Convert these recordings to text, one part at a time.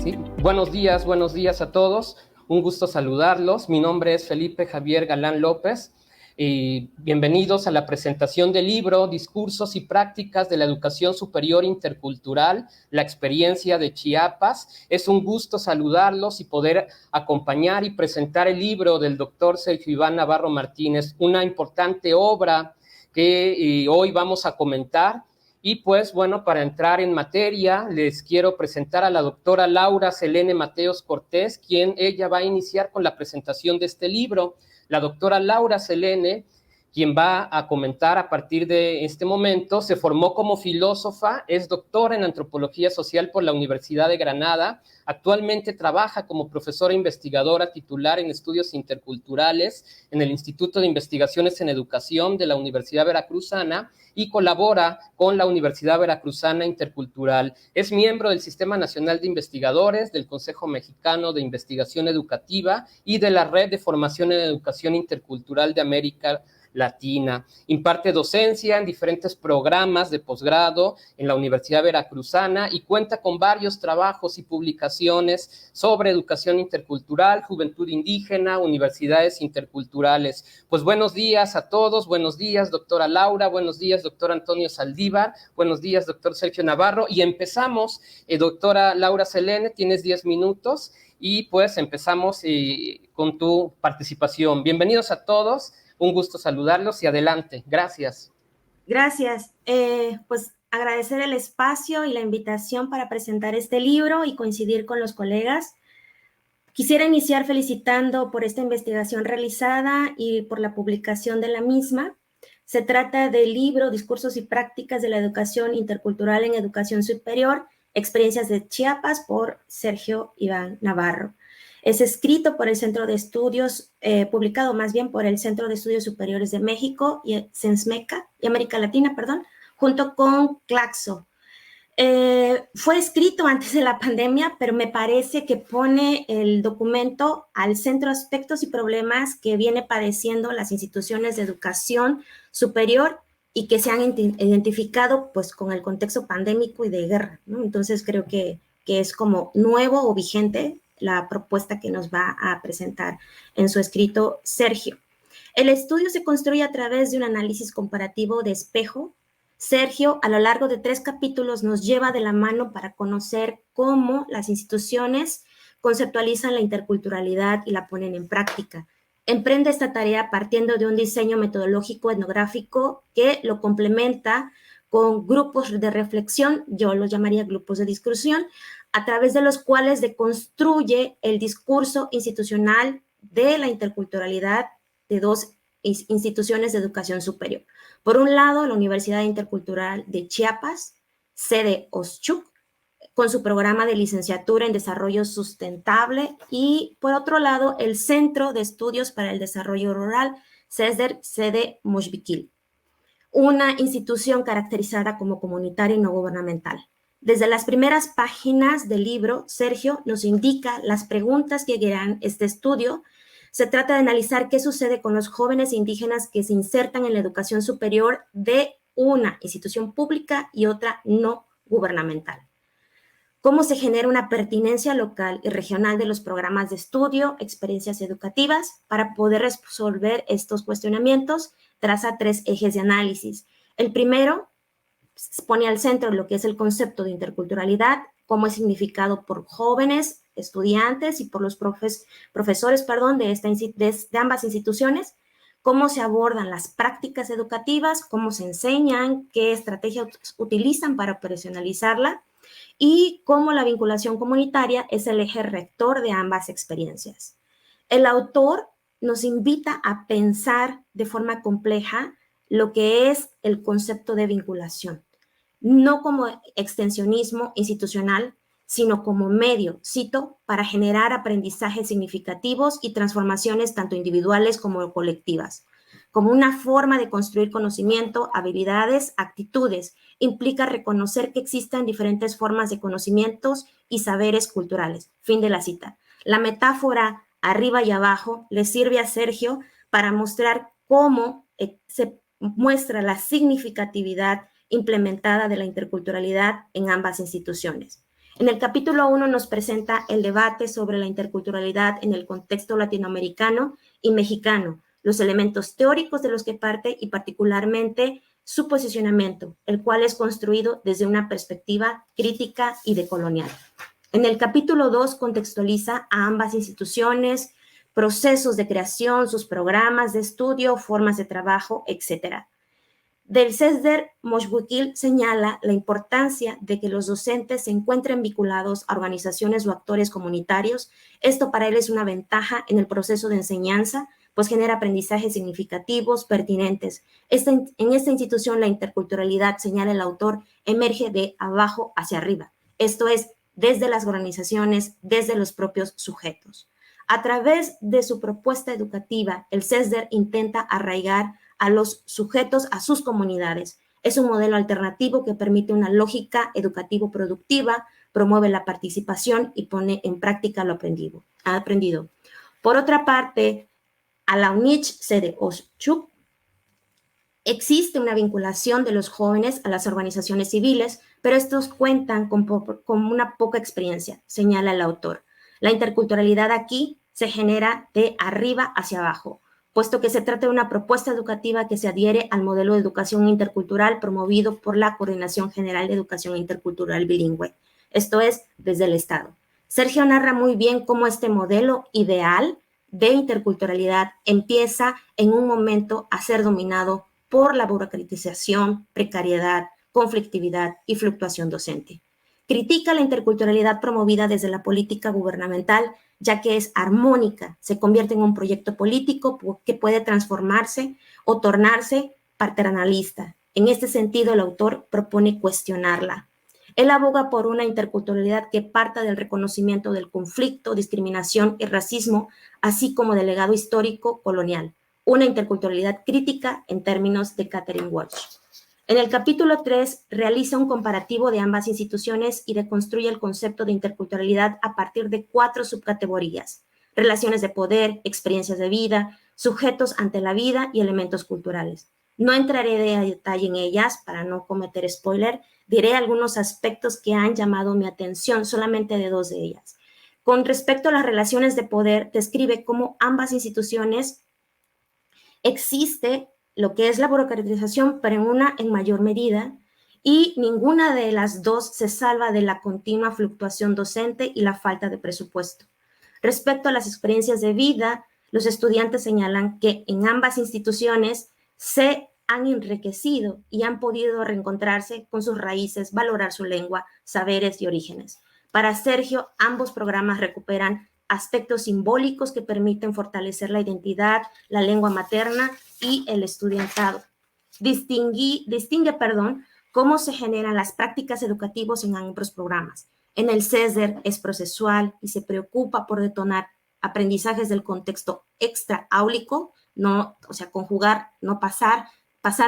Sí. Buenos días a todos. Un gusto saludarlos. Mi nombre es Felipe Javier Galán López. Y bienvenidos a la presentación del libro Discursos y Prácticas de la Educación Superior Intercultural, la experiencia de Chiapas. Es un gusto saludarlos y poder acompañar y presentar el libro del doctor Sergio Iván Navarro Martínez, una importante obra que hoy vamos a comentar. Y pues bueno, para entrar en materia, les quiero presentar a la doctora Laura Selene Mateos Cortés, quien ella va a iniciar con la presentación de este libro. La doctora Laura Selene, quien va a comentar a partir de este momento, se formó como filósofa, es doctora en antropología social por la Universidad de Granada, actualmente trabaja como profesora investigadora titular en estudios interculturales en el Instituto de Investigaciones en Educación de la Universidad Veracruzana y colabora con la Universidad Veracruzana Intercultural. Es miembro del Sistema Nacional de Investigadores, del Consejo Mexicano de Investigación Educativa y de la Red de Formación en Educación Intercultural de América Latina. Imparte docencia en diferentes programas de posgrado en la Universidad Veracruzana y cuenta con varios trabajos y publicaciones sobre educación intercultural, juventud indígena, universidades interculturales. Pues buenos días a todos, buenos días, doctora Laura, buenos días, doctor Antonio Saldívar, buenos días, doctor Sergio Navarro, y empezamos, doctora Laura Selene, tienes 10 minutos y pues empezamos con tu participación. Bienvenidos a todos. Un gusto saludarlos y adelante. Gracias. Gracias. Pues agradecer el espacio y la invitación para presentar este libro y coincidir con los colegas. Quisiera iniciar felicitando por esta investigación realizada y por la publicación de la misma. Se trata del libro Discursos y Prácticas de la Educación Intercultural en Educación Superior, Experiencias de Chiapas, por Sergio Iván Navarro. Es escrito por el Centro de Estudios, publicado más bien por el Centro de Estudios Superiores de México y CENSMECA, y América Latina, junto con Claxo. Fue escrito antes de la pandemia, pero me parece que pone el documento al centro aspectos y problemas que viene padeciendo las instituciones de educación superior y que se han identificado pues con el contexto pandémico y de guerra, ¿no? Entonces creo que es como nuevo o vigente la propuesta que nos va a presentar en su escrito Sergio. El estudio se construye a través de un análisis comparativo de espejo. Sergio, a lo largo de 3 capítulos, nos lleva de la mano para conocer cómo las instituciones conceptualizan la interculturalidad y la ponen en práctica. Emprende esta tarea partiendo de un diseño metodológico etnográfico que lo complementa con grupos de reflexión, yo los llamaría grupos de discusión, a través de los cuales deconstruye el discurso institucional de la interculturalidad de 2 instituciones de educación superior. Por un lado, la Universidad Intercultural de Chiapas, sede Oshchuk, con su programa de licenciatura en Desarrollo Sustentable, y por otro lado, el Centro de Estudios para el Desarrollo Rural, CESDER, sede Moshbiquil, una institución caracterizada como comunitaria y no gubernamental. Desde las primeras páginas del libro, Sergio nos indica las preguntas que guiarán este estudio. Se trata de analizar qué sucede con los jóvenes indígenas que se insertan en la educación superior de una institución pública y otra no gubernamental. Cómo se genera una pertinencia local y regional de los programas de estudio, experiencias educativas. Para poder resolver estos cuestionamientos, traza 3 ejes de análisis. El primero pone al centro lo que es el concepto de interculturalidad, cómo es significado por jóvenes, estudiantes y por los profesores de ambas instituciones, cómo se abordan las prácticas educativas, cómo se enseñan, qué estrategias utilizan para operacionalizarla y cómo la vinculación comunitaria es el eje rector de ambas experiencias. El autor nos invita a pensar de forma compleja lo que es el concepto de vinculación, no como extensionismo institucional, sino como medio, cito, para generar aprendizajes significativos y transformaciones tanto individuales como colectivas. Como una forma de construir conocimiento, habilidades, actitudes, implica reconocer que existen diferentes formas de conocimientos y saberes culturales. Fin de la cita. La metáfora arriba y abajo le sirve a Sergio para mostrar cómo se muestra la significatividad implementada de la interculturalidad en ambas instituciones. En el capítulo 1 nos presenta el debate sobre la interculturalidad en el contexto latinoamericano y mexicano, los elementos teóricos de los que parte y particularmente su posicionamiento, el cual es construido desde una perspectiva crítica y decolonial. En el capítulo 2 contextualiza a ambas instituciones, procesos de creación, sus programas de estudio, formas de trabajo, etc. Del CESDER, Moshbuquil señala la importancia de que los docentes se encuentren vinculados a organizaciones o actores comunitarios. Esto para él es una ventaja en el proceso de enseñanza, pues genera aprendizajes significativos, pertinentes. En esta institución la interculturalidad, señala el autor, emerge de abajo hacia arriba. Esto es, desde las organizaciones, desde los propios sujetos. A través de su propuesta educativa, el CESDER intenta arraigar a los sujetos, a sus comunidades. Es un modelo alternativo que permite una lógica educativo-productiva, promueve la participación y pone en práctica lo aprendido. Por otra parte, a la UNICH, sede Oshchuk, existe una vinculación de los jóvenes a las organizaciones civiles, pero estos cuentan con una poca experiencia, señala el autor. La interculturalidad aquí se genera de arriba hacia abajo, puesto que se trata de una propuesta educativa que se adhiere al modelo de educación intercultural promovido por la Coordinación General de Educación Intercultural Bilingüe, esto es, desde el Estado. Sergio narra muy bien cómo este modelo ideal de interculturalidad empieza en un momento a ser dominado por la burocratización, precariedad, conflictividad y fluctuación docente. Critica la interculturalidad promovida desde la política gubernamental, ya que es armónica, se convierte en un proyecto político que puede transformarse o tornarse paternalista. En este sentido, el autor propone cuestionarla. Él aboga por una interculturalidad que parta del reconocimiento del conflicto, discriminación y racismo, así como del legado histórico colonial. Una interculturalidad crítica en términos de Catherine Walsh. En el capítulo 3 realiza un comparativo de ambas instituciones y reconstruye el concepto de interculturalidad a partir de 4 subcategorías: relaciones de poder, experiencias de vida, sujetos ante la vida y elementos culturales. No entraré de detalle en ellas para no cometer spoiler, diré algunos aspectos que han llamado mi atención, solamente de 2 de ellas. Con respecto a las relaciones de poder, describe cómo ambas instituciones existe lo que es la burocratización, pero en mayor medida, y ninguna de las dos se salva de la continua fluctuación docente y la falta de presupuesto. Respecto a las experiencias de vida, los estudiantes señalan que en ambas instituciones se han enriquecido y han podido reencontrarse con sus raíces, valorar su lengua, saberes y orígenes. Para Sergio, ambos programas recuperan aspectos simbólicos que permiten fortalecer la identidad, la lengua materna y el estudiantado. Distingue cómo se generan las prácticas educativas en ambos programas. En el CESDER es procesual y se preocupa por detonar aprendizajes del contexto extraáulico, conjugar, no pasar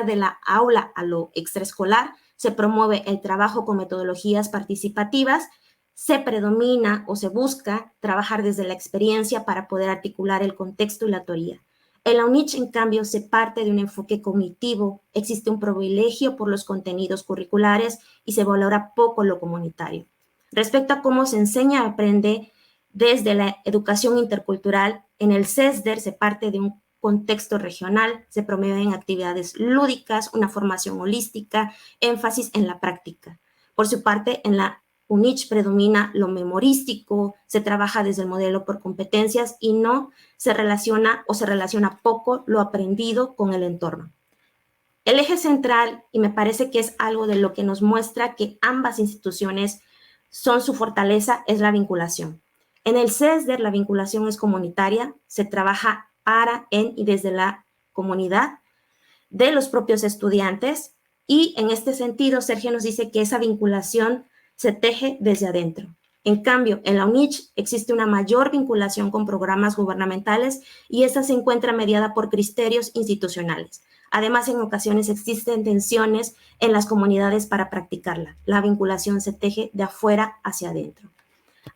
de la aula a lo extraescolar. Se promueve el trabajo con metodologías participativas. Se predomina o se busca trabajar desde la experiencia para poder articular el contexto y la teoría. En la UNICH, en cambio, se parte de un enfoque cognitivo, existe un privilegio por los contenidos curriculares y se valora poco lo comunitario. Respecto a cómo se enseña, aprende desde la educación intercultural, en el CESDER se parte de un contexto regional, se promueven actividades lúdicas, una formación holística, énfasis en la práctica. Por su parte, en la UNICH predomina lo memorístico, se trabaja desde el modelo por competencias y no se relaciona poco lo aprendido con el entorno. El eje central, y me parece que es algo de lo que nos muestra que ambas instituciones son su fortaleza, es la vinculación. En el CESDER la vinculación es comunitaria, se trabaja para, en y desde la comunidad de los propios estudiantes y en este sentido Sergio nos dice que esa vinculación se teje desde adentro. En cambio, en la UNICH existe una mayor vinculación con programas gubernamentales y esta se encuentra mediada por criterios institucionales. Además, en ocasiones existen tensiones en las comunidades para practicarla. La vinculación se teje de afuera hacia adentro.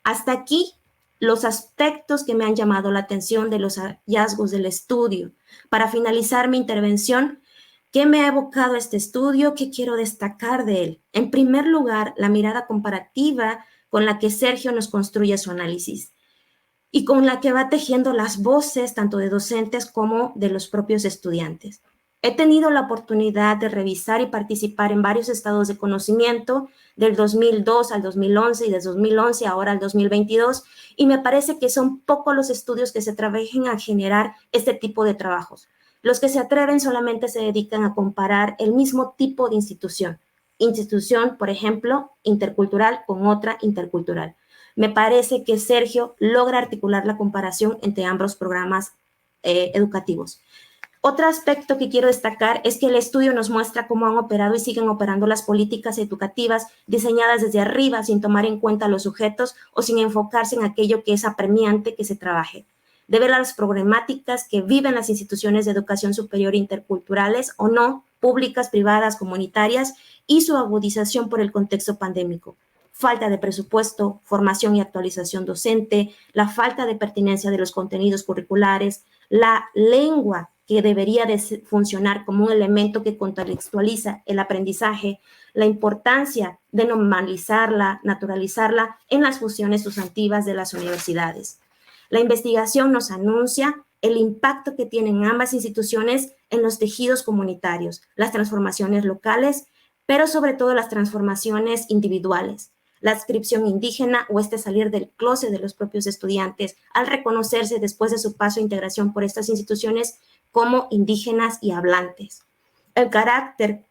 Hasta aquí los aspectos que me han llamado la atención de los hallazgos del estudio. Para finalizar mi intervención, ¿qué me ha evocado este estudio? ¿Qué quiero destacar de él? En primer lugar, la mirada comparativa con la que Sergio nos construye su análisis y con la que va tejiendo las voces tanto de docentes como de los propios estudiantes. He tenido la oportunidad de revisar y participar en varios estados de conocimiento del 2002 al 2011 y del 2011 ahora al 2022, y me parece que son pocos los estudios que se trabajen a generar este tipo de trabajos. Los que se atreven solamente se dedican a comparar el mismo tipo de institución. Institución, por ejemplo, intercultural con otra intercultural. Me parece que Sergio logra articular la comparación entre ambos programas educativos. Otro aspecto que quiero destacar es que el estudio nos muestra cómo han operado y siguen operando las políticas educativas diseñadas desde arriba sin tomar en cuenta a los sujetos o sin enfocarse en aquello que es apremiante que se trabaje. De ver las problemáticas que viven las instituciones de educación superior interculturales o no, públicas, privadas, comunitarias, y su agudización por el contexto pandémico. Falta de presupuesto, formación y actualización docente, la falta de pertinencia de los contenidos curriculares, la lengua que debería de funcionar como un elemento que contextualiza el aprendizaje, la importancia de normalizarla, naturalizarla en las funciones sustantivas de las universidades. La investigación nos anuncia el impacto que tienen ambas instituciones en los tejidos comunitarios, las transformaciones locales, pero sobre todo las transformaciones individuales. La adscripción indígena o este salir del closet de los propios estudiantes al reconocerse después de su paso a integración por estas instituciones como indígenas y hablantes. El carácter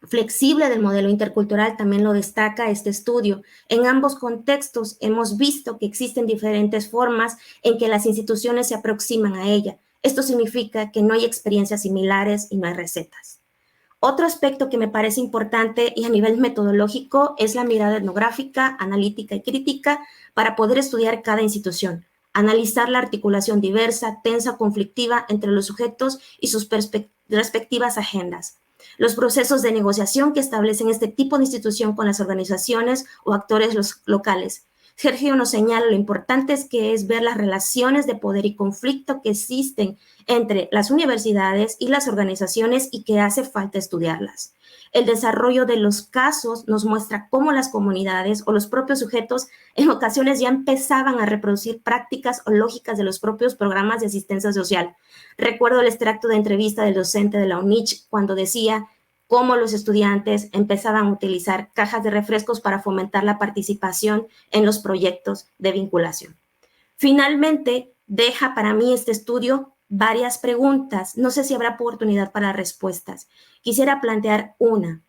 flexible del modelo intercultural también lo destaca este estudio. En ambos contextos hemos visto que existen diferentes formas en que las instituciones se aproximan a ella. Esto significa que no hay experiencias similares y no hay recetas. Otro aspecto que me parece importante y a nivel metodológico es la mirada etnográfica, analítica y crítica para poder estudiar cada institución, analizar la articulación diversa, tensa, conflictiva entre los sujetos y sus respectivas agendas, los procesos de negociación que establecen este tipo de institución con las organizaciones o actores locales. Sergio nos señala lo importante que es ver las relaciones de poder y conflicto que existen entre las universidades y las organizaciones y que hace falta estudiarlas. El desarrollo de los casos nos muestra cómo las comunidades o los propios sujetos en ocasiones ya empezaban a reproducir prácticas o lógicas de los propios programas de asistencia social. Recuerdo el extracto de entrevista del docente de la UNICH cuando decía cómo los estudiantes empezaban a utilizar cajas de refrescos para fomentar la participación en los proyectos de vinculación. Finalmente, deja para mí este estudio varias preguntas. No sé si habrá oportunidad para respuestas. Quisiera plantear una.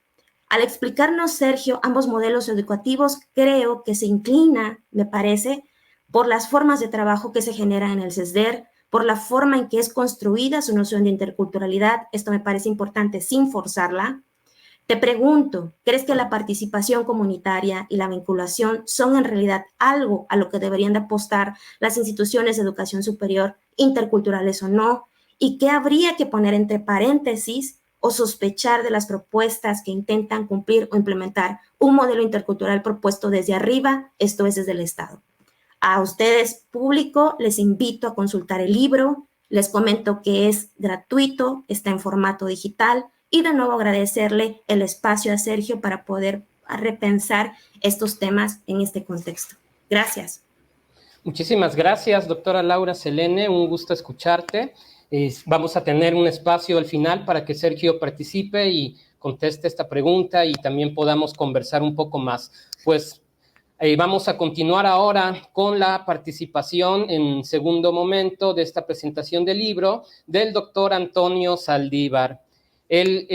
Al explicarnos, Sergio, ambos modelos educativos, creo que se inclina, me parece, por las formas de trabajo que se generan en el CESDER, por la forma en que es construida su noción de interculturalidad. Esto me parece importante sin forzarla. Te pregunto, ¿crees que la participación comunitaria y la vinculación son en realidad algo a lo que deberían de apostar las instituciones de educación superior, interculturales o no? ¿Y qué habría que poner entre paréntesis o sospechar de las propuestas que intentan cumplir o implementar un modelo intercultural propuesto desde arriba, esto es desde el Estado? A ustedes, público, les invito a consultar el libro. Les comento que es gratuito, está en formato digital. Y de nuevo agradecerle el espacio a Sergio para poder repensar estos temas en este contexto. Gracias. Muchísimas gracias, doctora Laura Selene. Un gusto escucharte. Vamos a tener un espacio al final para que Sergio participe y conteste esta pregunta y también podamos conversar un poco más. Pues vamos a continuar ahora con la participación en segundo momento de esta presentación del libro del doctor Antonio Saldívar. Él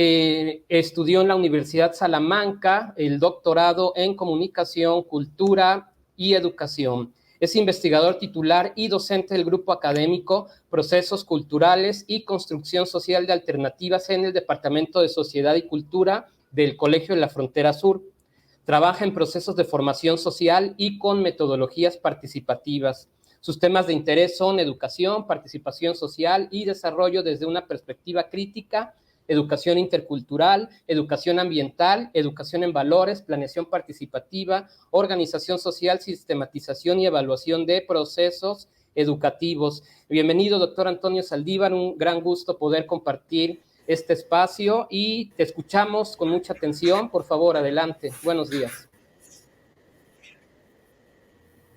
estudió en la Universidad Salamanca el doctorado en Comunicación, Cultura y Educación. Es investigador titular y docente del grupo académico Procesos Culturales y Construcción Social de Alternativas en el Departamento de Sociedad y Cultura del Colegio de la Frontera Sur. Trabaja en procesos de formación social y con metodologías participativas. Sus temas de interés son educación, participación social y desarrollo desde una perspectiva crítica, educación intercultural, educación ambiental, educación en valores, planeación participativa, organización social, sistematización y evaluación de procesos educativos. Bienvenido, doctor Antonio Saldívar, un gran gusto poder compartir este espacio y te escuchamos con mucha atención. Por favor, adelante. Buenos días.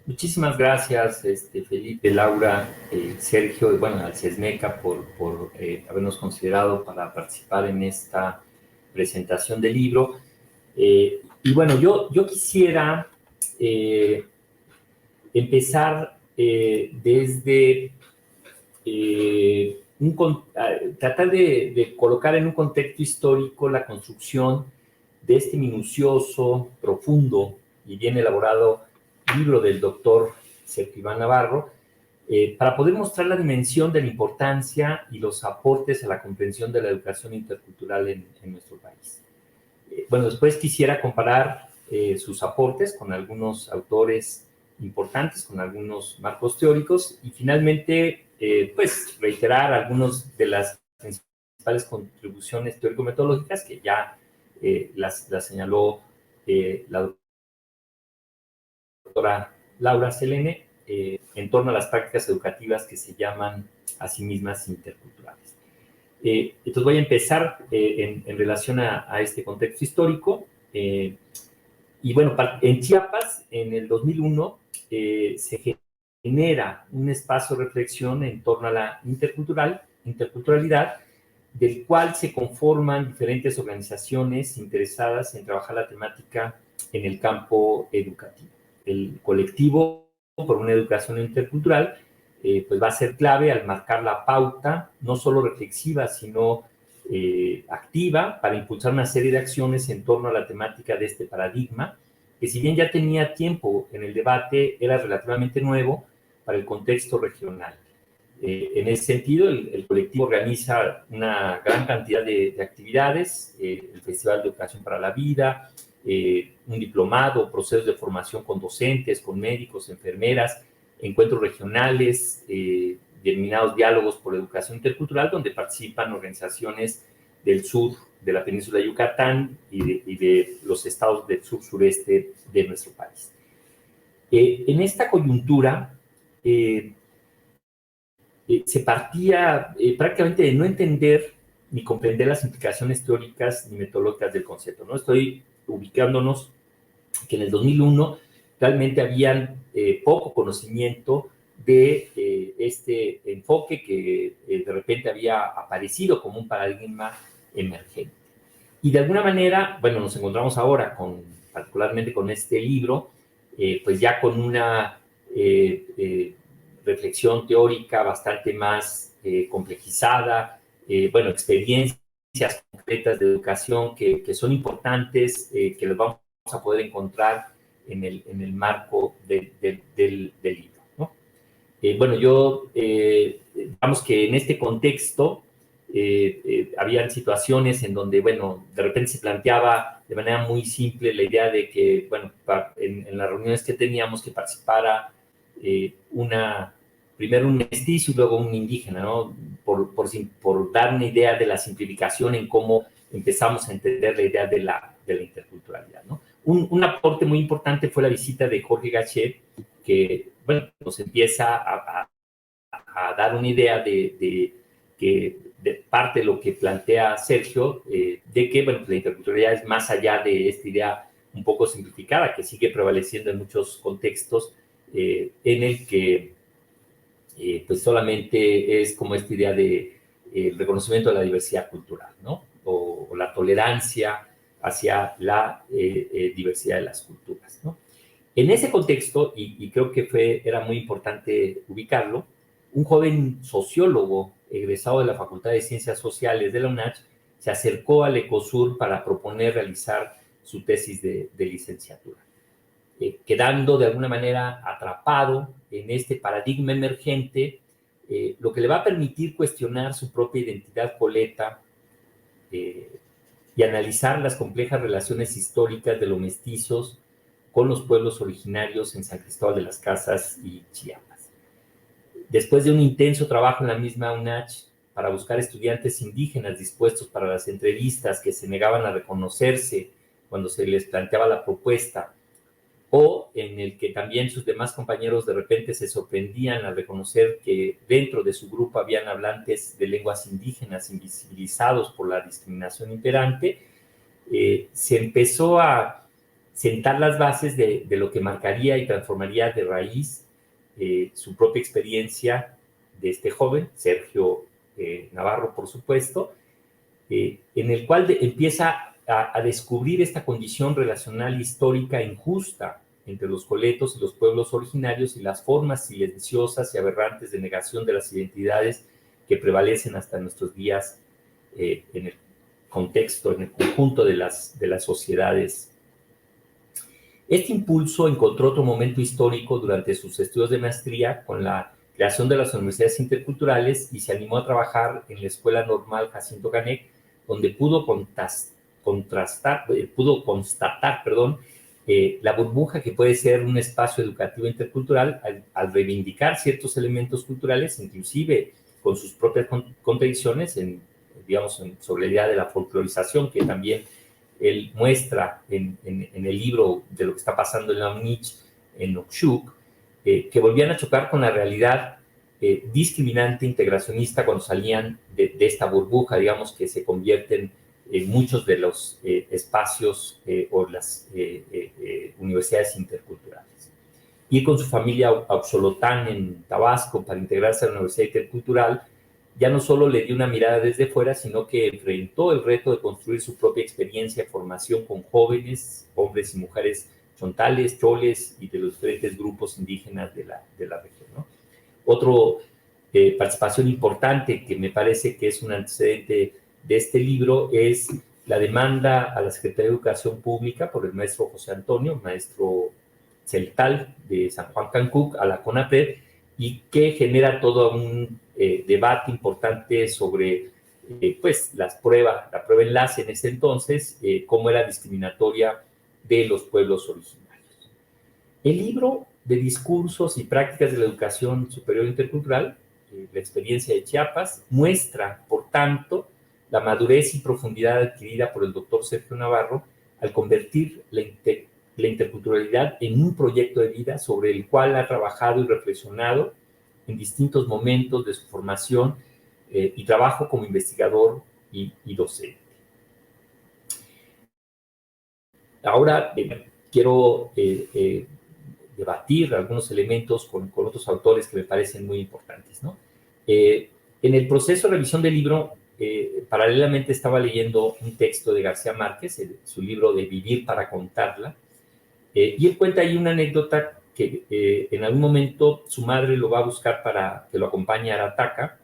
Muchísimas gracias, Felipe, Laura, Sergio, y bueno, al CESMECA por habernos considerado para participar en esta presentación del libro. Y bueno, yo quisiera empezar desde tratar de colocar en un contexto histórico la construcción de este minucioso, profundo y bien elaborado libro del doctor Sergio Iván Navarro, para poder mostrar la dimensión de la importancia y los aportes a la comprensión de la educación intercultural en nuestro país. Bueno, después quisiera comparar sus aportes con algunos autores importantes, con algunos marcos teóricos, y finalmente, pues, reiterar algunas de las principales contribuciones teórico-metodológicas que ya las señaló la doctora Laura Selene, en torno a las prácticas educativas que se llaman a sí mismas interculturales. Entonces voy a empezar en relación a este contexto histórico. Y bueno, en Chiapas, en el 2001, se genera un espacio de reflexión en torno a la interculturalidad, del cual se conforman diferentes organizaciones interesadas en trabajar la temática en el campo educativo. El colectivo por una educación intercultural pues va a ser clave al marcar la pauta, no solo reflexiva, sino activa, para impulsar una serie de acciones en torno a la temática de este paradigma, que si bien ya tenía tiempo en el debate, era relativamente nuevo para el contexto regional. En ese sentido, el colectivo organiza una gran cantidad de actividades, el Festival de Educación para la Vida, un diplomado, procesos de formación con docentes, con médicos, enfermeras, encuentros regionales, denominados diálogos por educación intercultural, donde participan organizaciones del sur de la península de Yucatán y de los estados del sur-sureste de nuestro país. En esta coyuntura, se partía prácticamente de no entender ni comprender las implicaciones teóricas ni metodológicas del concepto, ¿no? Estoy ubicándonos que en el 2001 realmente habían poco conocimiento de este enfoque que de repente había aparecido como un paradigma emergente. Y de alguna manera, bueno, nos encontramos ahora particularmente con este libro, pues ya con una reflexión teórica bastante más complejizada, bueno, experiencias concretas de educación que son importantes, que las vamos a poder encontrar en el marco del libro, ¿no? Bueno, digamos que en este contexto habían situaciones en donde, bueno, de repente se planteaba de manera muy simple la idea de que, bueno, en las reuniones que teníamos que participara primero un mestizo y luego un indígena, ¿no? Por dar una idea de la simplificación en cómo empezamos a entender la idea de la interculturalidad, ¿no? Un aporte muy importante fue la visita de Jorge Gachet, que, bueno, nos empieza a dar una idea de parte de lo que plantea Sergio, de que, bueno, la interculturalidad es más allá de esta idea un poco simplificada, que sigue prevaleciendo en muchos contextos, en el que pues solamente es como esta idea de reconocimiento de la diversidad cultural, ¿no? O la tolerancia hacia la diversidad de las culturas, ¿no? En ese contexto, y creo que era muy importante ubicarlo, un joven sociólogo egresado de la Facultad de Ciencias Sociales de la UNACH se acercó al ECOSUR para proponer realizar su tesis de licenciatura. Quedando de alguna manera atrapado en este paradigma emergente, lo que le va a permitir cuestionar su propia identidad coleta y analizar las complejas relaciones históricas de los mestizos con los pueblos originarios en San Cristóbal de las Casas y Chiapas. Después de un intenso trabajo en la misma UNACH para buscar estudiantes indígenas dispuestos para las entrevistas que se negaban a reconocerse cuando se les planteaba la propuesta, o en el que también sus demás compañeros de repente se sorprendían al reconocer que dentro de su grupo habían hablantes de lenguas indígenas invisibilizados por la discriminación imperante, se empezó a sentar las bases de lo que marcaría y transformaría de raíz su propia experiencia de este joven, Sergio Navarro, por supuesto, en el cual empieza a descubrir esta condición relacional histórica injusta entre los coletos y los pueblos originarios y las formas silenciosas y aberrantes de negación de las identidades que prevalecen hasta nuestros días en el contexto, en el conjunto de las sociedades. Este impulso encontró otro momento histórico durante sus estudios de maestría con la creación de las universidades interculturales y se animó a trabajar en la Escuela Normal Jacinto Canek, donde pudo constatar, la burbuja que puede ser un espacio educativo intercultural al reivindicar ciertos elementos culturales, inclusive con sus propias contradicciones, sobre la idea de la folclorización que también él muestra en el libro de lo que está pasando en la UNICH, en Oxchuc, que volvían a chocar con la realidad discriminante, integracionista, cuando salían de esta burbuja, digamos, que se convierten en muchos de los espacios o las universidades interculturales. Ir con su familia a Oxolotán, en Tabasco, para integrarse a la Universidad Intercultural, ya no solo le dio una mirada desde fuera, sino que enfrentó el reto de construir su propia experiencia de formación con jóvenes, hombres y mujeres chontales, choles y de los diferentes grupos indígenas de la región, ¿no? Otra participación importante que me parece que es un antecedente de este libro es la demanda a la Secretaría de Educación Pública por el maestro José Antonio, maestro celtal de San Juan Cancuc, a la CONAPRED, y que genera todo un debate importante sobre la prueba enlace en ese entonces, cómo era discriminatoria de los pueblos originarios. El libro de discursos y prácticas de la educación superior intercultural, la experiencia de Chiapas, muestra, por tanto, la madurez y profundidad adquirida por el doctor Sergio Navarro al convertir la interculturalidad en un proyecto de vida sobre el cual ha trabajado y reflexionado en distintos momentos de su formación y trabajo como investigador y docente. Ahora quiero debatir algunos elementos con otros autores que me parecen muy importantes, ¿no? En el proceso de revisión del libro, paralelamente estaba leyendo un texto de García Márquez, su libro de Vivir para contarla, y él cuenta ahí una anécdota que en algún momento su madre lo va a buscar para que lo acompañe a Arataca,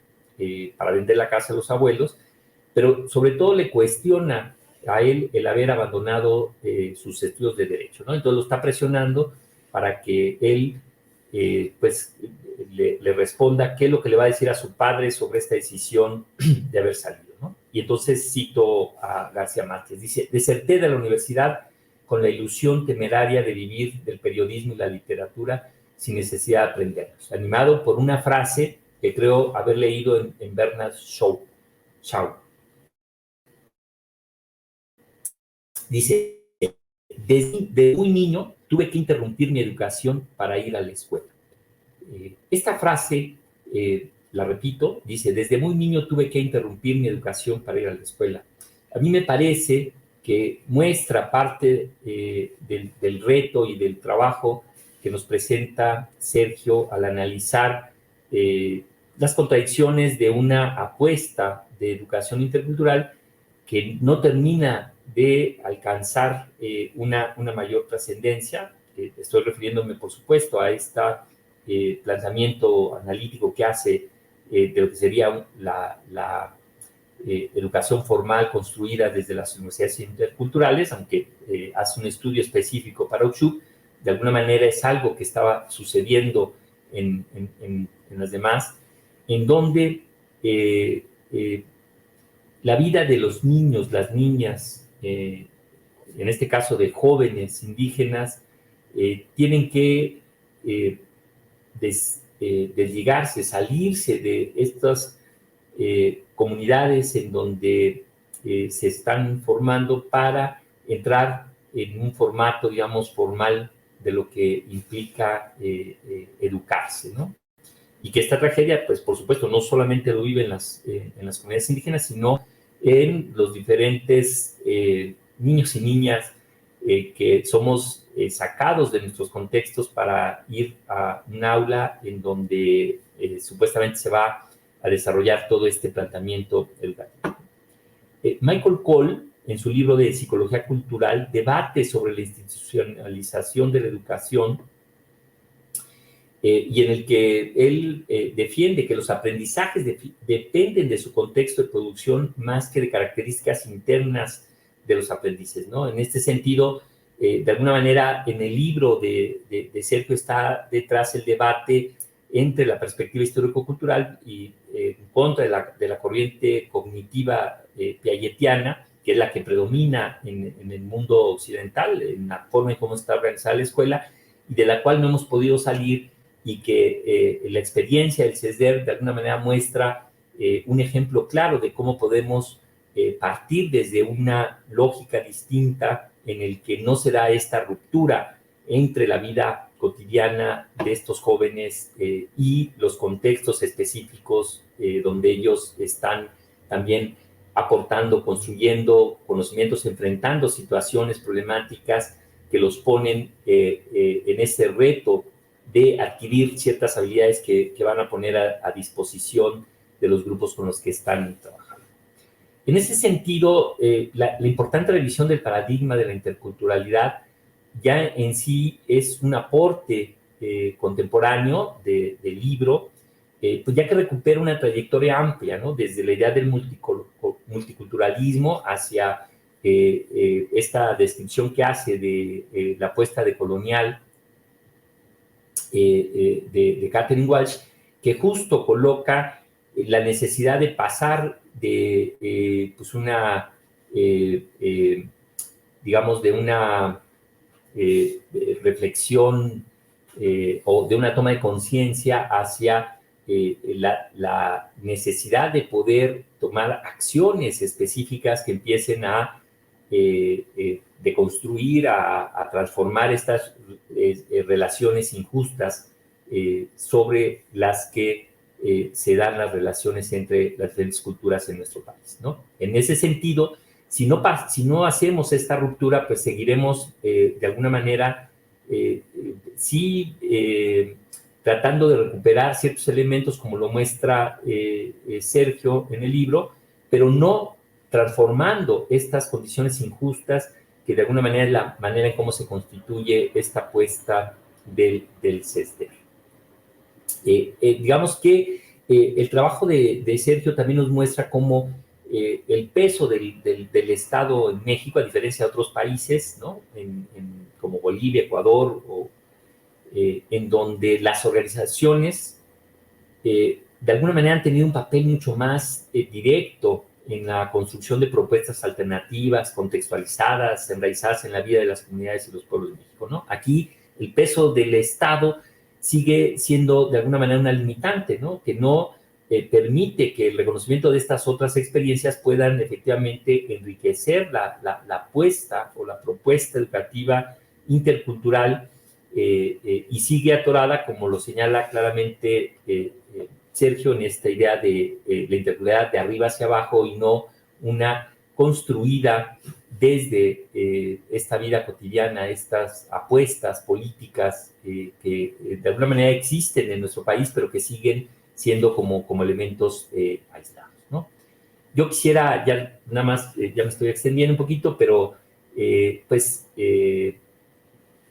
para vender la casa a los abuelos, pero sobre todo le cuestiona a él el haber abandonado sus estudios de Derecho, ¿no? Entonces lo está presionando para que él le responda qué es lo que le va a decir a su padre sobre esta decisión de haber salido, ¿no? Y entonces cito a García Márquez, dice: deserté de la universidad con la ilusión temeraria de vivir del periodismo y la literatura sin necesidad de aprenderlos, animado por una frase que creo haber leído en Bernard Shaw. Dice: desde muy niño tuve que interrumpir mi educación para ir a la escuela. Esta frase, la repito, dice: desde muy niño tuve que interrumpir mi educación para ir a la escuela. A mí me parece que muestra parte del reto y del trabajo que nos presenta Sergio al analizar las contradicciones de una apuesta de educación intercultural que no termina de alcanzar una mayor trascendencia. Estoy refiriéndome, por supuesto, a este planteamiento analítico que hace de lo que sería la educación formal construida desde las universidades interculturales, aunque hace un estudio específico para Oxchuc. De alguna manera es algo que estaba sucediendo en las demás, en donde la vida de los niños, las niñas, en este caso de jóvenes indígenas, tienen que desligarse, salirse de estas comunidades en donde se están formando para entrar en un formato, digamos, formal de lo que implica educarse, ¿no? Y que esta tragedia, pues, por supuesto, no solamente lo viven en las comunidades indígenas, sino en los diferentes niños y niñas que somos sacados de nuestros contextos para ir a un aula en donde supuestamente se va a desarrollar todo este planteamiento educativo. Michael Cole, en su libro de Psicología Cultural, debate sobre la institucionalización de la educación y en el que él defiende que los aprendizajes dependen de su contexto de producción más que de características internas de los aprendices, ¿no? En este sentido, de alguna manera, en el libro de Sergio está detrás el debate entre la perspectiva histórico-cultural y en contra de la corriente cognitiva piagetiana, que es la que predomina en el mundo occidental, en la forma en cómo está organizada la escuela, y de la cual no hemos podido salir, y que la experiencia del CESDER de alguna manera muestra un ejemplo claro de cómo podemos partir desde una lógica distinta en el que no se da esta ruptura entre la vida cotidiana de estos jóvenes y los contextos específicos donde ellos están también aportando, construyendo conocimientos, enfrentando situaciones problemáticas que los ponen en ese reto de adquirir ciertas habilidades que van a poner a disposición de los grupos con los que están trabajando. En ese sentido, la importante revisión del paradigma de la interculturalidad ya en sí es un aporte contemporáneo del libro, pues ya que recupera una trayectoria amplia, ¿no? Desde la idea del multiculturalismo hacia esta descripción que hace de la apuesta decolonial de Catherine Walsh, que justo coloca la necesidad de pasar de pues una, digamos, de una reflexión o de una toma de conciencia hacia la necesidad de poder tomar acciones específicas que empiecen a deconstruir, a transformar estas relaciones injustas sobre las que se dan las relaciones entre las diferentes culturas en nuestro país, ¿no? En ese sentido, si no hacemos esta ruptura, pues seguiremos de alguna manera tratando de recuperar ciertos elementos como lo muestra Sergio en el libro, pero no transformando estas condiciones injustas que de alguna manera es la manera en cómo se constituye esta apuesta del CESDER. Digamos que el trabajo de Sergio también nos muestra cómo el peso del Estado en México, a diferencia de otros países, ¿no? Como Bolivia, Ecuador, en donde las organizaciones de alguna manera han tenido un papel mucho más directo en la construcción de propuestas alternativas, contextualizadas, enraizadas en la vida de las comunidades y los pueblos de México, ¿no? Aquí el peso del Estado sigue siendo de alguna manera una limitante, ¿no? Que no permite que el reconocimiento de estas otras experiencias puedan efectivamente enriquecer la apuesta o la propuesta educativa intercultural y sigue atorada, como lo señala claramente Sergio, en esta idea de la interculturalidad de arriba hacia abajo y no una construida desde esta vida cotidiana, estas apuestas políticas que de alguna manera existen en nuestro país, pero que siguen siendo como elementos aislados, ¿no? Yo quisiera, ya nada más, ya me estoy extendiendo un poquito, pero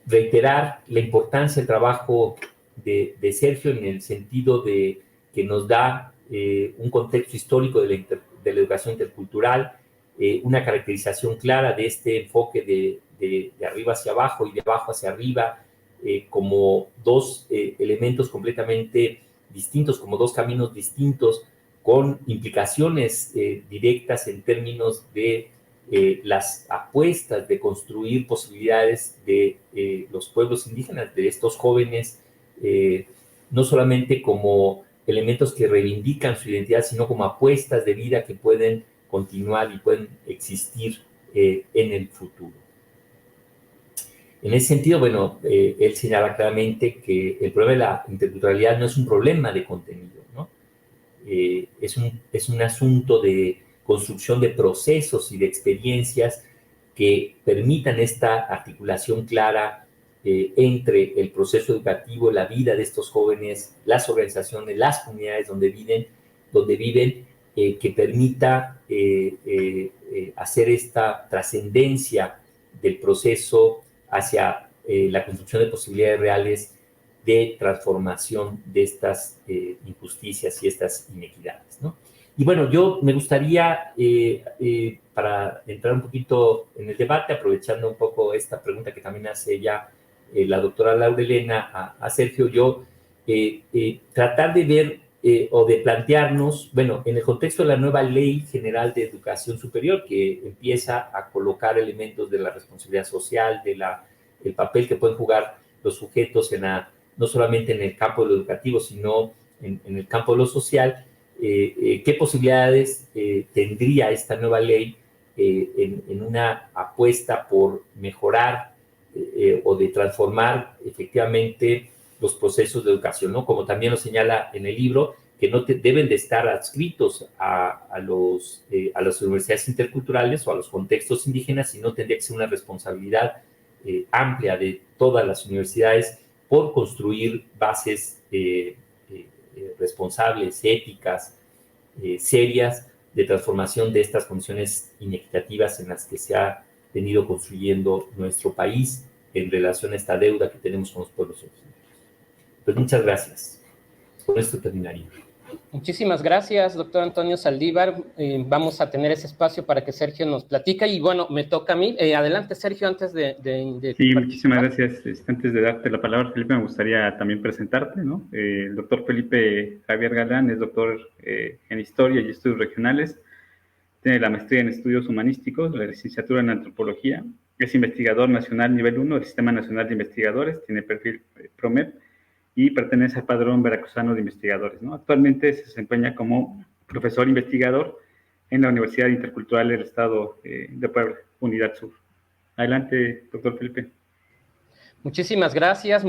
reiterar la importancia del trabajo de Sergio en el sentido de que nos da un contexto histórico de la educación intercultural, una caracterización clara de este enfoque de arriba hacia abajo y de abajo hacia arriba, como dos elementos completamente distintos, como dos caminos distintos, con implicaciones directas en términos de las apuestas de construir posibilidades de los pueblos indígenas, de estos jóvenes, no solamente como elementos que reivindican su identidad, sino como apuestas de vida que pueden continuar y pueden existir en el futuro. En ese sentido, bueno, él señala claramente que el problema de la interculturalidad no es un problema de contenido, ¿no? Es un asunto de construcción de procesos y de experiencias que permitan esta articulación clara entre el proceso educativo, la vida de estos jóvenes, las organizaciones, las comunidades donde viven, que permita hacer esta trascendencia del proceso hacia la construcción de posibilidades reales de transformación de estas injusticias y estas inequidades, ¿no? Y bueno, yo me gustaría, para entrar un poquito en el debate, aprovechando un poco esta pregunta que también hace ya la doctora Laura Elena a Sergio, yo tratar de ver o de plantearnos, bueno, en el contexto de la nueva Ley General de Educación Superior, que empieza a colocar elementos de la responsabilidad social, el papel que pueden jugar los sujetos no solamente en el campo de lo educativo, sino en el campo de lo social, qué posibilidades tendría esta nueva ley en una apuesta por mejorar o de transformar efectivamente los procesos de educación, ¿no? Como también lo señala en el libro, que no deben de estar adscritos a las universidades interculturales o a los contextos indígenas, sino tendría que ser una responsabilidad amplia de todas las universidades por construir bases responsables, éticas, serias, de transformación de estas condiciones inequitativas en las que se ha venido construyendo nuestro país en relación a esta deuda que tenemos con los pueblos originarios. Pues muchas gracias. Con esto terminaría. Muchísimas gracias, doctor Antonio Saldívar. Vamos a tener ese espacio para que Sergio nos platique. Y bueno, me toca a mí. Adelante, Sergio, antes de Sí, muchísimas gracias. Antes de darte la palabra, Felipe, me gustaría también presentarte, ¿no? El doctor Felipe Javier Galán es doctor en Historia y Estudios Regionales. Tiene la maestría en Estudios Humanísticos, la licenciatura en Antropología. Es investigador nacional nivel 1 del Sistema Nacional de Investigadores. Tiene perfil PROMEP y pertenece al Padrón Veracruzano de Investigadores, ¿no? Actualmente se desempeña como profesor investigador en la Universidad Intercultural del Estado de Puebla, Unidad Sur. Adelante, doctor Felipe. Muchísimas gracias.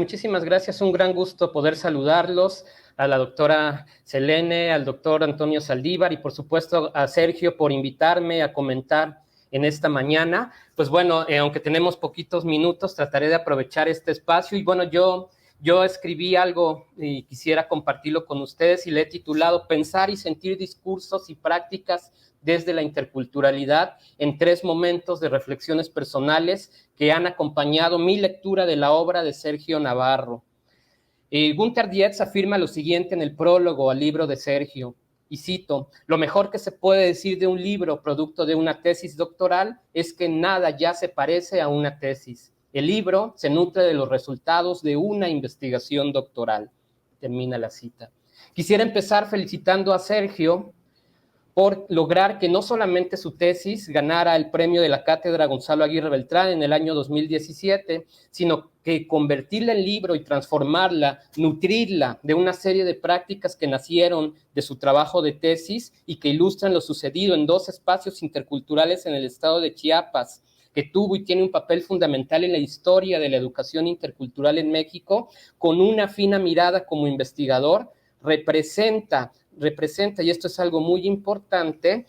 Un gran gusto poder saludarlos, a la doctora Selene, al doctor Antonio Saldívar y por supuesto a Sergio por invitarme a comentar en esta mañana. Pues bueno, aunque tenemos poquitos minutos, trataré de aprovechar este espacio y bueno, yo escribí algo y quisiera compartirlo con ustedes y le he titulado Pensar y sentir discursos y prácticas desde la interculturalidad en 3 momentos de reflexiones personales que han acompañado mi lectura de la obra de Sergio Navarro. Gunther Dietz afirma lo siguiente en el prólogo al libro de Sergio, y cito: lo mejor que se puede decir de un libro producto de una tesis doctoral es que nada ya se parece a una tesis. El libro se nutre de los resultados de una investigación doctoral. Termina la cita. Quisiera empezar felicitando a Sergio por lograr que no solamente su tesis ganara el premio de la Cátedra Gonzalo Aguirre Beltrán en el año 2017, sino que convertirla en libro y transformarla, nutrirla de una serie de prácticas que nacieron de su trabajo de tesis y que ilustran lo sucedido en 2 espacios interculturales en el estado de Chiapas, que tuvo y tiene un papel fundamental en la historia de la educación intercultural en México, con una fina mirada como investigador, representa, y esto es algo muy importante,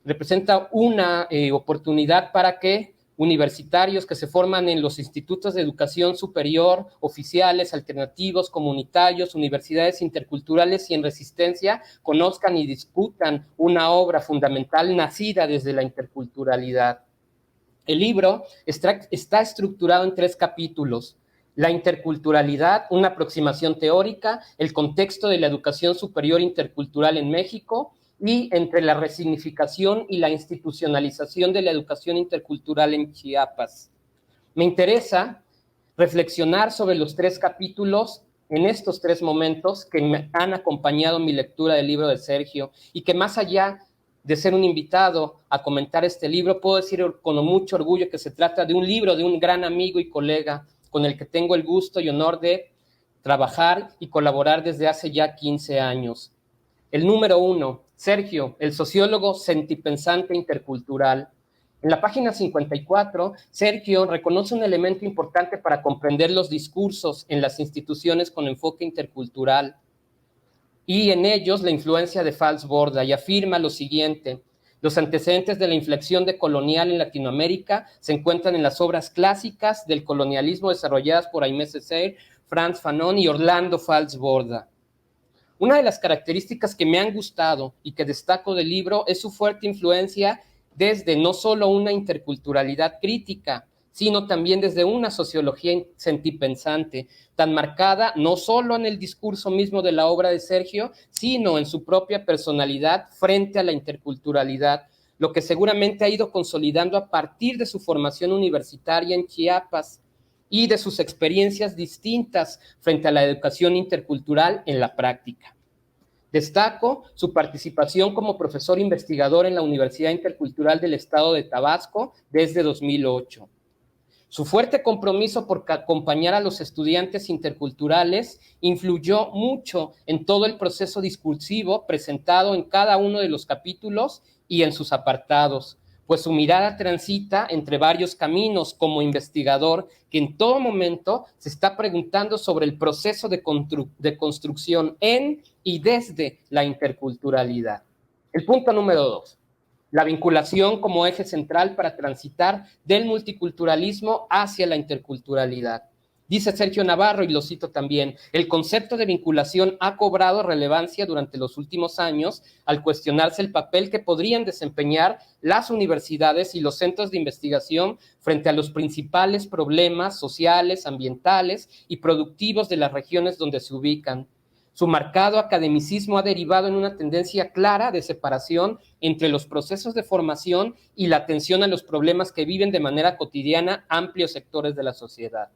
representa una oportunidad para que universitarios que se forman en los institutos de educación superior, oficiales, alternativos, comunitarios, universidades interculturales y en resistencia, conozcan y discutan una obra fundamental nacida desde la interculturalidad. El libro está estructurado en 3 capítulos. La interculturalidad, una aproximación teórica, el contexto de la educación superior intercultural en México y entre la resignificación y la institucionalización de la educación intercultural en Chiapas. Me interesa reflexionar sobre los 3 capítulos en estos 3 momentos que me han acompañado mi lectura del libro de Sergio y que más allá de ser un invitado a comentar este libro, puedo decir con mucho orgullo que se trata de un libro de un gran amigo y colega con el que tengo el gusto y honor de trabajar y colaborar desde hace ya 15 años. El número 1, Sergio, el sociólogo sentipensante intercultural. En la página 54, Sergio reconoce un elemento importante para comprender los discursos en las instituciones con enfoque intercultural y en ellos la influencia de Falsborda, y afirma lo siguiente: Los antecedentes de la inflexión decolonial en Latinoamérica se encuentran en las obras clásicas del colonialismo desarrolladas por Aimé Césaire, Frantz Fanon y Orlando Falsborda. Una de las características que me han gustado y que destaco del libro es su fuerte influencia desde no solo una interculturalidad crítica, sino también desde una sociología sentipensante, tan marcada no solo en el discurso mismo de la obra de Sergio, sino en su propia personalidad frente a la interculturalidad, lo que seguramente ha ido consolidando a partir de su formación universitaria en Chiapas y de sus experiencias distintas frente a la educación intercultural en la práctica. Destaco su participación como profesor investigador en la Universidad Intercultural del Estado de Tabasco desde 2008. Su fuerte compromiso por acompañar a los estudiantes interculturales influyó mucho en todo el proceso discursivo presentado en cada uno de los capítulos y en sus apartados, pues su mirada transita entre varios caminos como investigador que en todo momento se está preguntando sobre el proceso de construcción en y desde la interculturalidad. El punto número 2. La vinculación como eje central para transitar del multiculturalismo hacia la interculturalidad. Dice Sergio Navarro, y lo cito también, el concepto de vinculación ha cobrado relevancia durante los últimos años al cuestionarse el papel que podrían desempeñar las universidades y los centros de investigación frente a los principales problemas sociales, ambientales y productivos de las regiones donde se ubican. Su marcado academicismo ha derivado en una tendencia clara de separación entre los procesos de formación y la atención a los problemas que viven de manera cotidiana amplios sectores de la sociedad.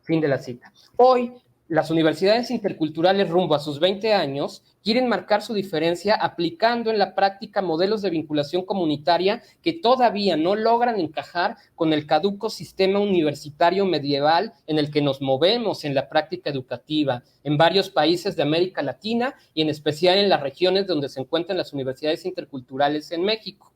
Fin de la cita. Hoy, las universidades interculturales rumbo a sus 20 años quieren marcar su diferencia aplicando en la práctica modelos de vinculación comunitaria que todavía no logran encajar con el caduco sistema universitario medieval en el que nos movemos en la práctica educativa en varios países de América Latina y en especial en las regiones donde se encuentran las universidades interculturales en México.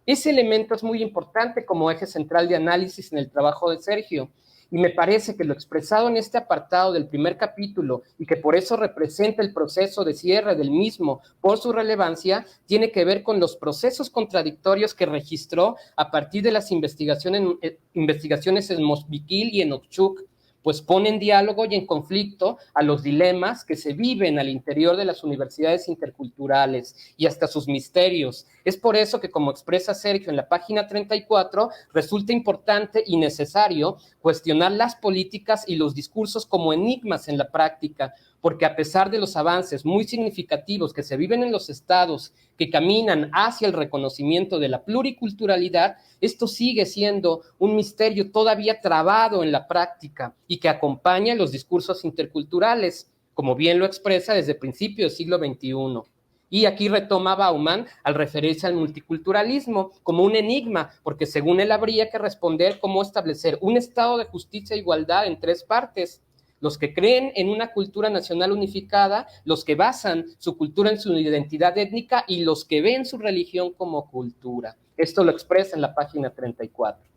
Ese elemento es muy importante como eje central de análisis en el trabajo de Sergio. Y me parece que lo expresado en este apartado del primer capítulo y que por eso representa el proceso de cierre del mismo por su relevancia, tiene que ver con los procesos contradictorios que registró a partir de las investigaciones en Mosbiquil y en Oxchuc, pues pone en diálogo y en conflicto a los dilemas que se viven al interior de las universidades interculturales y hasta sus misterios. Es por eso que, como expresa Sergio en la página 34, resulta importante y necesario cuestionar las políticas y los discursos como enigmas en la práctica, porque a pesar de los avances muy significativos que se viven en los estados que caminan hacia el reconocimiento de la pluriculturalidad, esto sigue siendo un misterio todavía trabado en la práctica y que acompaña los discursos interculturales, como bien lo expresa desde principios del siglo XXI. Y aquí retoma Bauman al referirse al multiculturalismo como un enigma, porque según él habría que responder cómo establecer un estado de justicia e igualdad en tres partes: los que creen en una cultura nacional unificada, los que basan su cultura en su identidad étnica y los que ven su religión como cultura. Esto lo expresa en la página 34.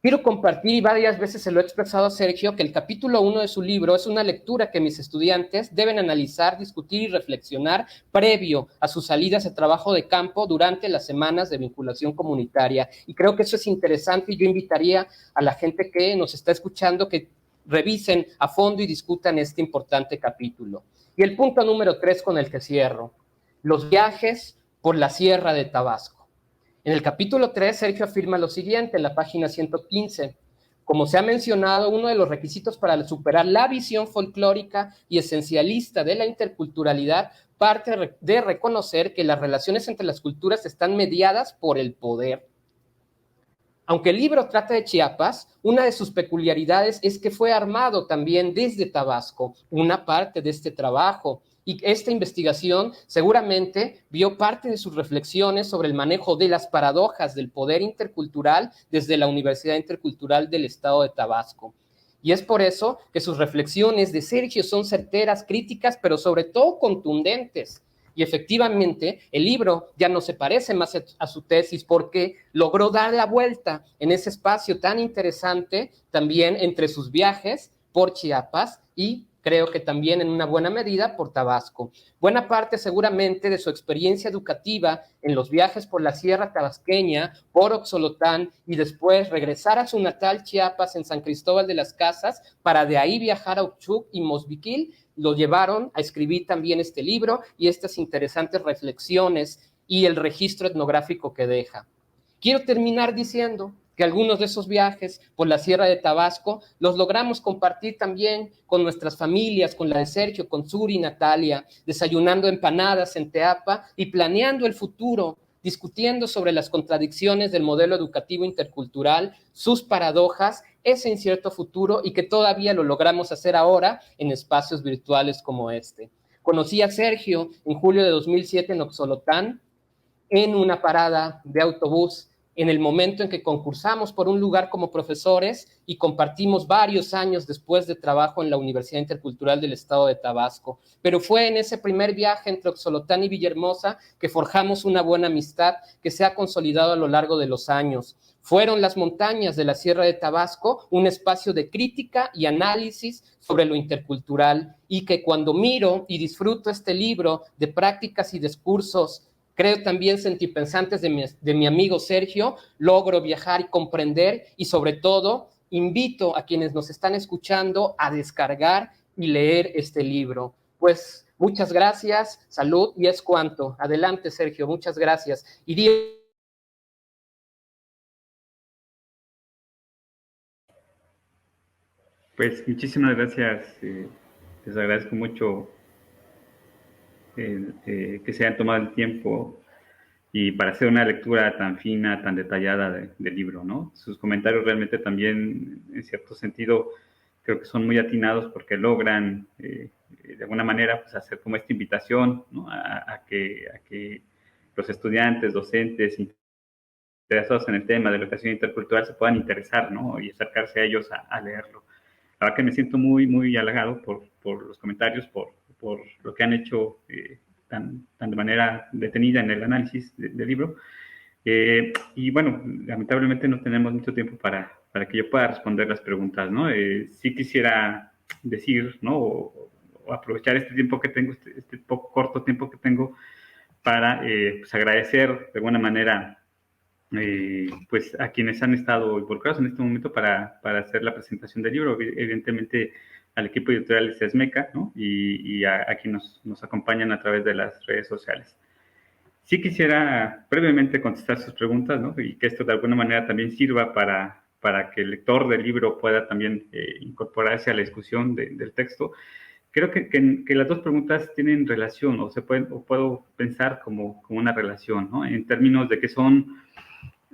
Quiero compartir, y varias veces se lo he expresado a Sergio, que el capítulo 1 de su libro es una lectura que mis estudiantes deben analizar, discutir y reflexionar previo a sus salidas de trabajo de campo durante las semanas de vinculación comunitaria. Y creo que eso es interesante y yo invitaría a la gente que nos está escuchando que revisen a fondo y discutan este importante capítulo. Y el punto número 3 con el que cierro: los viajes por la Sierra de Tabasco. En el capítulo 3, Sergio afirma lo siguiente en la página 115. Como se ha mencionado, uno de los requisitos para superar la visión folclórica y esencialista de la interculturalidad parte de reconocer que las relaciones entre las culturas están mediadas por el poder. Aunque el libro trata de Chiapas, una de sus peculiaridades es que fue armado también desde Tabasco, una parte de este trabajo. Y esta investigación seguramente vio parte de sus reflexiones sobre el manejo de las paradojas del poder intercultural desde la Universidad Intercultural del Estado de Tabasco. Y es por eso que sus reflexiones de Sergio son certeras, críticas, pero sobre todo contundentes. Y efectivamente, el libro ya no se parece más a su tesis porque logró dar la vuelta en ese espacio tan interesante también entre sus viajes por Chiapas y creo que también en una buena medida por Tabasco. Buena parte seguramente de su experiencia educativa en los viajes por la Sierra Tabasqueña, por Oxolotán y después regresar a su natal Chiapas en San Cristóbal de las Casas para de ahí viajar a Uchuc y Mosbiquil, lo llevaron a escribir también este libro y estas interesantes reflexiones y el registro etnográfico que deja. Quiero terminar diciendo que algunos de esos viajes por la Sierra de Tabasco los logramos compartir también con nuestras familias, con la de Sergio, con Suri y Natalia, desayunando empanadas en Teapa y planeando el futuro, discutiendo sobre las contradicciones del modelo educativo intercultural, sus paradojas, ese incierto futuro y que todavía lo logramos hacer ahora en espacios virtuales como este. Conocí a Sergio en julio de 2007 en Oxolotán, en una parada de autobús, en el momento en que concursamos por un lugar como profesores y compartimos varios años después de trabajo en la Universidad Intercultural del Estado de Tabasco. Pero fue en ese primer viaje entre Oxolotán y Villahermosa que forjamos una buena amistad que se ha consolidado a lo largo de los años. Fueron las montañas de la Sierra de Tabasco un espacio de crítica y análisis sobre lo intercultural y que cuando miro y disfruto este libro de prácticas y discursos, creo también sentipensantes de mi amigo Sergio, logro viajar y comprender y sobre todo invito a quienes nos están escuchando a descargar y leer este libro. Pues muchas gracias, salud y es cuanto. Adelante Sergio, muchas gracias. Pues muchísimas gracias, les agradezco mucho que se hayan tomado el tiempo y para hacer una lectura tan fina, tan detallada del libro, ¿no? Sus comentarios realmente también, en cierto sentido, creo que son muy atinados porque logran, de alguna manera, pues hacer como esta invitación, ¿no? a que los estudiantes, docentes, interesados en el tema de la educación intercultural se puedan interesar, ¿no? Y acercarse a ellos a leerlo. La verdad que me siento muy, muy halagado por los comentarios, por lo que han hecho tan de manera detenida en el análisis del libro. Y bueno, lamentablemente no tenemos mucho tiempo para que yo pueda responder las preguntas, ¿no? Sí quisiera decir, ¿no? O aprovechar este tiempo que tengo, este poco corto tiempo que tengo, para pues agradecer de alguna manera pues a quienes han estado involucrados en este momento para hacer la presentación del libro, evidentemente al equipo editorial de CESMECA, ¿no? y a quienes nos acompañan a través de las redes sociales. Sí quisiera brevemente contestar sus preguntas, ¿no? Y que esto de alguna manera también sirva para que el lector del libro pueda también incorporarse a la discusión del texto. Creo que las dos preguntas tienen relación o puedo pensar como una relación, ¿no? En términos de que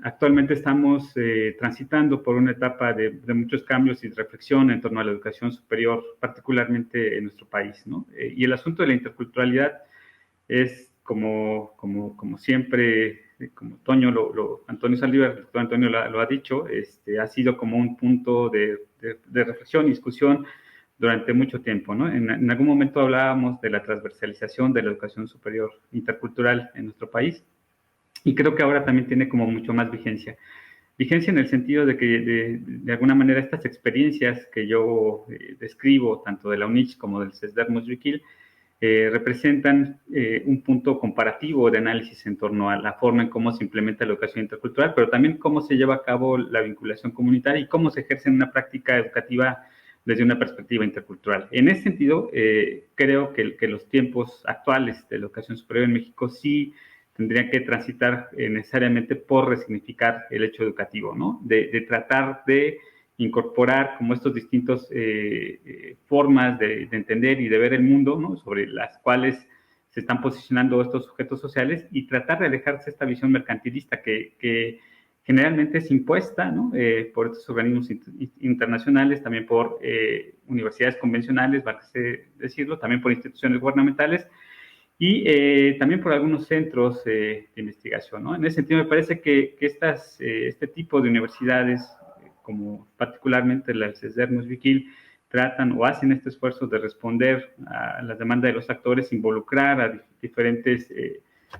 actualmente estamos transitando por una etapa de muchos cambios y reflexión en torno a la educación superior, particularmente en nuestro país, ¿no? Y el asunto de la interculturalidad es como siempre, como Antonio Saldívar, el doctor Antonio lo ha dicho, ha sido como un punto de reflexión y discusión durante mucho tiempo, ¿no? En algún momento hablábamos de la transversalización de la educación superior intercultural en nuestro país, y creo que ahora también tiene como mucho más vigencia. Vigencia en el sentido de que de alguna manera estas experiencias que yo describo, tanto de la UNICH como del CESDER Mosbiquil, representan un punto comparativo de análisis en torno a la forma en cómo se implementa la educación intercultural, pero también cómo se lleva a cabo la vinculación comunitaria y cómo se ejerce en una práctica educativa desde una perspectiva intercultural. En ese sentido, creo que los tiempos actuales de la educación superior en México sí tendrían que transitar necesariamente por resignificar el hecho educativo, ¿no? De tratar de incorporar como estos distintos formas de entender y de ver el mundo, ¿no? Sobre las cuales se están posicionando estos sujetos sociales y tratar de alejarse de esta visión mercantilista que generalmente es impuesta, ¿no? Por estos organismos internacionales, también por universidades convencionales, va a decirlo, también por instituciones gubernamentales, y también por algunos centros de investigación, ¿no? En ese sentido, me parece que este tipo de universidades, como particularmente la del CESDER Mosbiquil, tratan o hacen este esfuerzo de responder a las demandas de los actores, involucrar a diferentes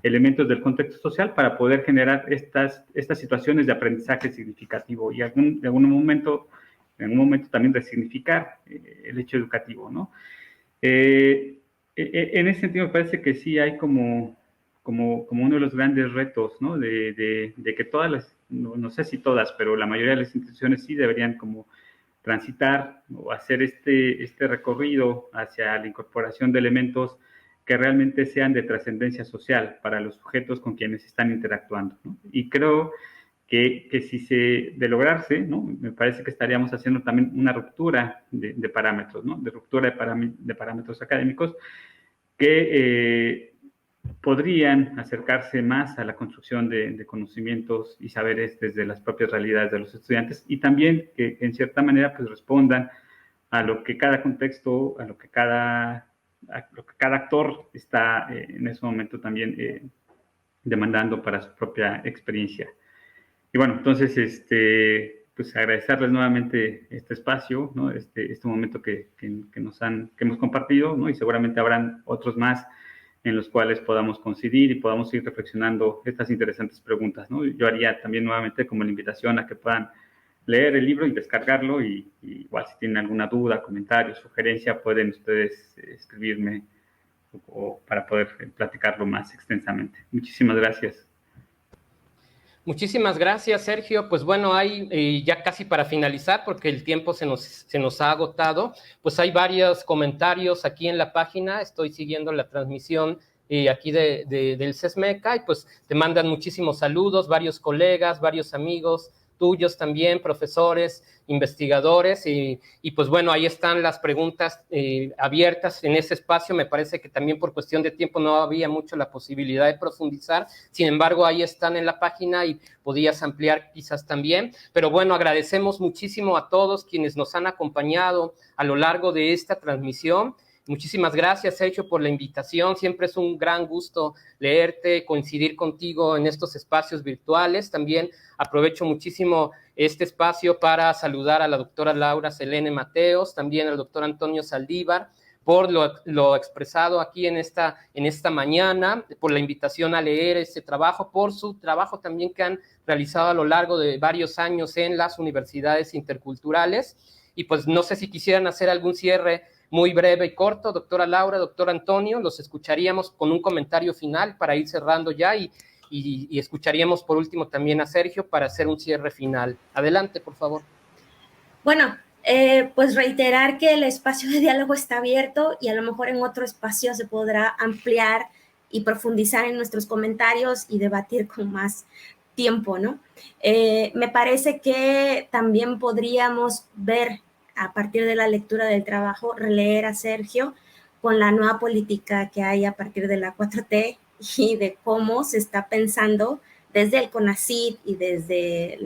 elementos del contexto social para poder generar estas situaciones de aprendizaje significativo. Y de algún momento en un momento también resignificar el hecho educativo, ¿no? En ese sentido me parece que sí hay como uno de los grandes retos, ¿no? De que todas las, no sé si todas, pero la mayoría de las instituciones sí deberían como transitar o hacer este recorrido hacia la incorporación de elementos que realmente sean de trascendencia social para los sujetos con quienes están interactuando, ¿no? Y creo que si de lograrse, ¿no? Me parece que estaríamos haciendo también una ruptura de parámetros, ¿no? De ruptura de parámetros académicos que podrían acercarse más a la construcción de conocimientos y saberes desde las propias realidades de los estudiantes, y también que en cierta manera pues respondan a lo que cada contexto, a lo que cada actor está en ese momento también demandando para su propia experiencia. Y bueno, entonces, pues agradecerles nuevamente este espacio, ¿no? Este momento que hemos compartido, ¿no? Y seguramente habrán otros más en los cuales podamos coincidir y podamos ir reflexionando estas interesantes preguntas, ¿no? Yo haría también nuevamente como la invitación a que puedan leer el libro y descargarlo, y igual si tienen alguna duda, comentario, sugerencia, pueden ustedes escribirme o para poder platicarlo más extensamente. Muchísimas gracias. Muchísimas gracias, Sergio. Pues bueno, hay ya casi para finalizar, porque el tiempo se nos ha agotado, pues hay varios comentarios aquí en la página. Estoy siguiendo la transmisión aquí del CESMECA, y pues te mandan muchísimos saludos, varios colegas, varios amigos tuyos también, profesores, investigadores, y pues bueno, ahí están las preguntas abiertas en ese espacio. Me parece que también por cuestión de tiempo no había mucho la posibilidad de profundizar, sin embargo ahí están en la página y podías ampliar quizás también. Pero bueno, agradecemos muchísimo a todos quienes nos han acompañado a lo largo de esta transmisión. Muchísimas gracias, Sergio, por la invitación. Siempre es un gran gusto leerte, coincidir contigo en estos espacios virtuales. También aprovecho muchísimo este espacio para saludar a la doctora Laura Selene Mateos, también al doctor Antonio Saldívar, por lo expresado aquí en esta mañana, por la invitación a leer este trabajo, por su trabajo también que han realizado a lo largo de varios años en las universidades interculturales. Y pues no sé si quisieran hacer algún cierre muy breve y corto, doctora Laura, doctor Antonio. Los escucharíamos con un comentario final para ir cerrando ya, y escucharíamos por último también a Sergio para hacer un cierre final. Adelante, por favor. Bueno, pues reiterar que el espacio de diálogo está abierto, y a lo mejor en otro espacio se podrá ampliar y profundizar en nuestros comentarios y debatir con más tiempo, ¿no? Me parece que también podríamos ver, a partir de la lectura del trabajo, releer a Sergio con la nueva política que hay a partir de la 4T y de cómo se está pensando desde el CONACYT y desde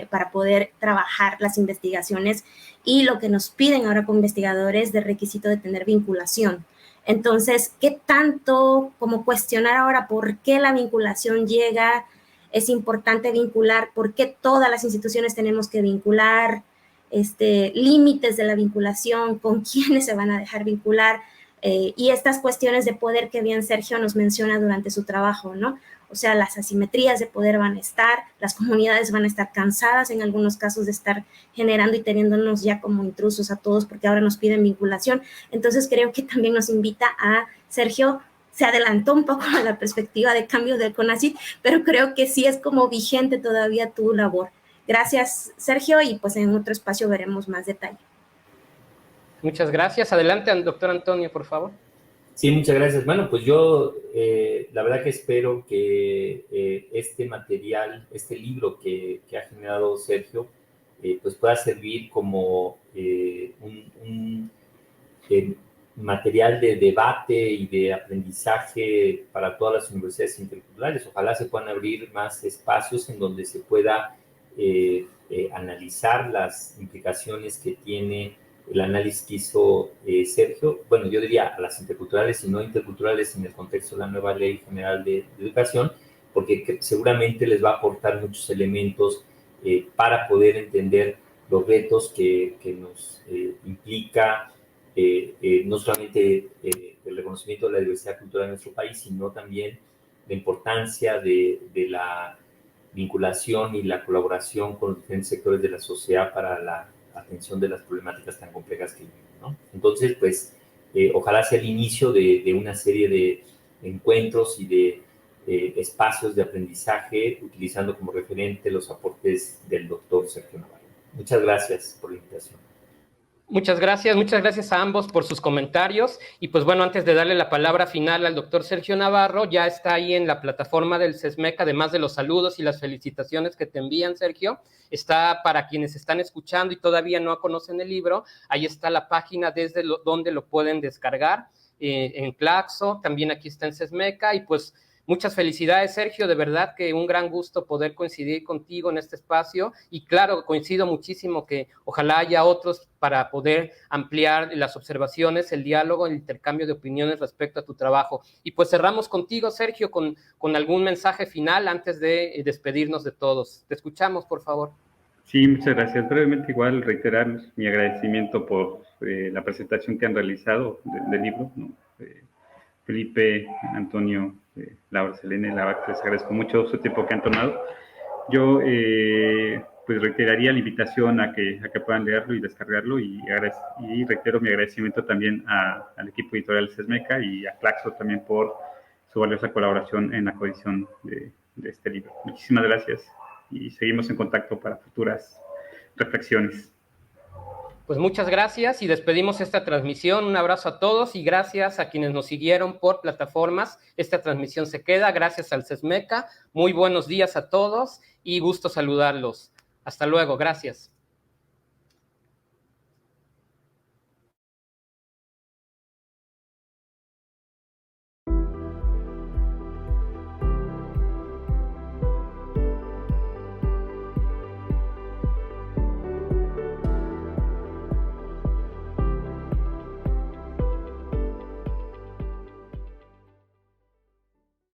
para poder trabajar las investigaciones, y lo que nos piden ahora como investigadores de requisito de tener vinculación. Entonces, ¿qué tanto como cuestionar ahora por qué la vinculación llega? Es importante vincular, por qué todas las instituciones tenemos que vincular, límites de la vinculación, con quiénes se van a dejar vincular, y estas cuestiones de poder que bien Sergio nos menciona durante su trabajo, ¿no? O sea, las asimetrías de poder van a estar, las comunidades van a estar cansadas en algunos casos de estar generando y teniéndonos ya como intrusos a todos, porque ahora nos piden vinculación. Entonces creo que también nos invita a, Sergio se adelantó un poco a la perspectiva de cambio del CONACYT, pero creo que sí es como vigente todavía tu labor. Gracias, Sergio, y pues en otro espacio veremos más detalle. Muchas gracias. Adelante, doctor Antonio, por favor. Sí, muchas gracias. Bueno, pues yo la verdad que espero que este material, este libro que ha generado Sergio, pues pueda servir como un material de debate y de aprendizaje para todas las universidades interculturales. Ojalá se puedan abrir más espacios en donde se pueda analizar las implicaciones que tiene el análisis que hizo Sergio, bueno, yo diría a las interculturales y no interculturales en el contexto de la nueva Ley General de Educación, porque seguramente les va a aportar muchos elementos para poder entender los retos que nos implica no solamente el reconocimiento de la diversidad cultural de nuestro país, sino también la importancia de la vinculación y la colaboración con los diferentes sectores de la sociedad para la atención de las problemáticas tan complejas que viven, ¿no? Entonces, pues, ojalá sea el inicio de una serie de encuentros y de espacios de aprendizaje, utilizando como referente los aportes del doctor Sergio Navarro. Muchas gracias por la invitación. Muchas gracias a ambos por sus comentarios. Y pues bueno, antes de darle la palabra final al doctor Sergio Navarro, ya está ahí en la plataforma del CESMEC, además de los saludos y las felicitaciones que te envían, Sergio, está para quienes están escuchando y todavía no conocen el libro, ahí está la página desde donde lo pueden descargar, en Claxo, también aquí está en CESMECA, y pues muchas felicidades, Sergio, de verdad que un gran gusto poder coincidir contigo en este espacio, y claro, coincido muchísimo que ojalá haya otros para poder ampliar las observaciones, el diálogo, el intercambio de opiniones respecto a tu trabajo. Y pues cerramos contigo, Sergio, con algún mensaje final antes de despedirnos de todos. Te escuchamos, por favor. Sí, muchas gracias. Brevemente, igual reiterar mi agradecimiento por la presentación que han realizado del libro, ¿no? Felipe, Antonio, Laura, Selene, les agradezco mucho su tiempo que han tomado. Yo pues reiteraría la invitación a que puedan leerlo y descargarlo, y reitero mi agradecimiento también al equipo editorial CESMECA y a Claxo también por su valiosa colaboración en la coedición de este libro. Muchísimas gracias y seguimos en contacto para futuras reflexiones. Pues muchas gracias y despedimos esta transmisión. Un abrazo a todos y gracias a quienes nos siguieron por plataformas. Esta transmisión se queda gracias al CESMECA. Muy buenos días a todos y gusto saludarlos. Hasta luego, gracias.